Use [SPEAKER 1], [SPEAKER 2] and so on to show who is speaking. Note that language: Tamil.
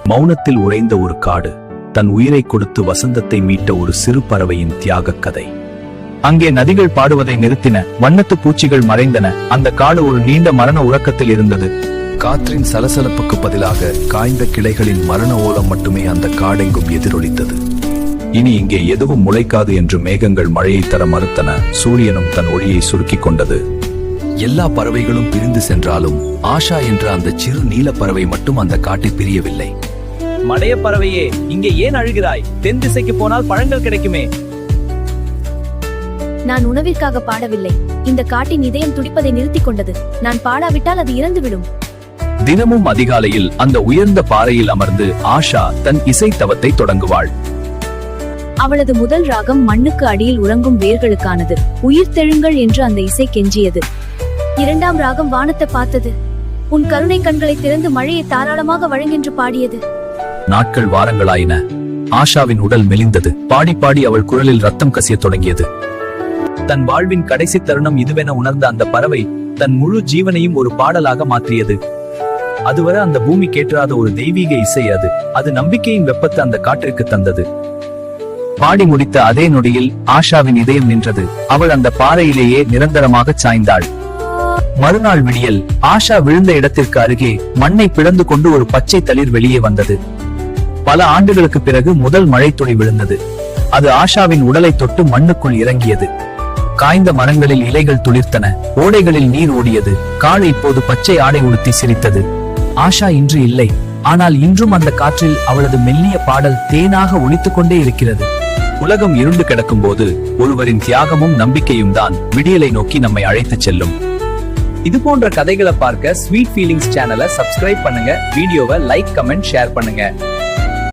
[SPEAKER 1] மௌனத்தில் உறைந்த ஒரு காடு, தன் உயிரை கொடுத்து வசந்தத்தை மீட்ட ஒரு சிறு பறவையின் தியாக கதை. அங்கே நதிகள் பாடுவதை நிறுத்தின, வண்ணத்து பூச்சிகள் மறைந்தன, அந்த காடு ஒரு நீண்ட மரண உறக்கத்தில் இருந்தது.
[SPEAKER 2] காற்றின் சலசலப்புக்கு பதிலாக காய்ந்த கிளைகளின் மரண ஓலம் மட்டுமே அந்த காடெங்கும் எதிரொலித்தது.
[SPEAKER 1] இனி இங்கே எதுவும் முளைக்காது என்று மேகங்கள் மழையை தர மறுத்தன. சூரியனும் தன் ஒளியை சுருக்கிக் கொண்டது.
[SPEAKER 2] எல்லா பறவைகளும் பிரிந்து சென்றாலும் ஆஷா என்ற அந்த சிறு நீல பறவை மட்டும் அந்த காட்டை பிரியவில்லை.
[SPEAKER 3] மடைய பறவையே, இங்கே ஏன் அழுகிறாய்? தென் திசைக்கு போனால் பழங்கள் கிடைக்குமே.
[SPEAKER 4] நான் உணவிற்காக பாடவில்லை. இந்த காட்டின் இதயம் துடிப்பதை நிறுத்திக் கொண்டது. நான் பாடாவிட்டால் அது இறந்துவிடும்.
[SPEAKER 1] தினமும் அதிகாலையில் அந்த உயர்ந்த பாறையில் அமர்ந்து ஆஷா தன் இசை தவத்தை தொடங்குவாள்.
[SPEAKER 4] அவளது முதல் ராகம் மண்ணுக்கு அடியில் உறங்கும் வேர்களுக்கானது. உயிர் தெழுங்கள் என்று அந்த இசை கெஞ்சியது. இரண்டாம் ராகம் வானத்தை பார்த்தது. உன் கருணை கண்களை திறந்து மழையை தாராளமாக வழங்கென்று பாடியது.
[SPEAKER 1] நாட்கள் வாரங்களாயின. ஆஷாவின் உடல் மெலிந்தது. பாடி பாடி அவள் குரலில் ரத்தம் கசிய தொடங்கியது.
[SPEAKER 3] தன் வாழ்வின் கடைசி தருணம் இதுவென உணர்ந்த அந்த பறவை தன் முழு ஜீவனையும் ஒரு பாடலாக மாற்றியது. அதுவரை அந்த பூமி கேட்காத ஒரு தெய்வீக இசை அது. அது நம்பிக்கையின் வெப்பத்தை அந்த காற்றிற்கு தந்தது.
[SPEAKER 1] பாடி முடித்த அதே நொடியில் ஆஷாவின் இதயம் நின்றது. அவள் அந்த பாறையிலேயே நிரந்தரமாக சாய்ந்தாள். மறுநாள் விடியல், ஆஷா விழுந்த இடத்திற்கு அருகே மண்ணை பிளந்து கொண்டு ஒரு பச்சை தளிர் வெளியே வந்தது. பல ஆண்டுகளுக்கு பிறகு முதல் மழைத்துளி விழுந்தது. அது ஆஷாவின் உடலை தொட்டு மண்ணுக்குள் இறங்கியது. காய்ந்த மரங்களில் இலைகள் துளிர்த்தன, ஓடைகளில் நீர் ஓடியது. காடு இப்போது பச்சை ஆடை உடுத்தி சிரித்தது. ஆஷா இன்று இல்லை, ஆனால் இன்றும் அந்த காற்றில் அவளது மெல்லிய பாடல் தேனாக ஒலித்துக் கொண்டே இருக்கிறது. உலகம் இருண்டு கிடக்கும் போது ஒருவரின் தியாகமும் நம்பிக்கையும் தான் விடியலை நோக்கி நம்மை அழைத்துச் செல்லும்.
[SPEAKER 3] இது போன்ற கதைகளை பார்க்க ஸ்வீட் ஃபீலிங்ஸ் சேனலை சப்ஸ்கிரைப் பண்ணுங்க. வீடியோவை லைக், கமெண்ட், ஷேர் பண்ணுங்க.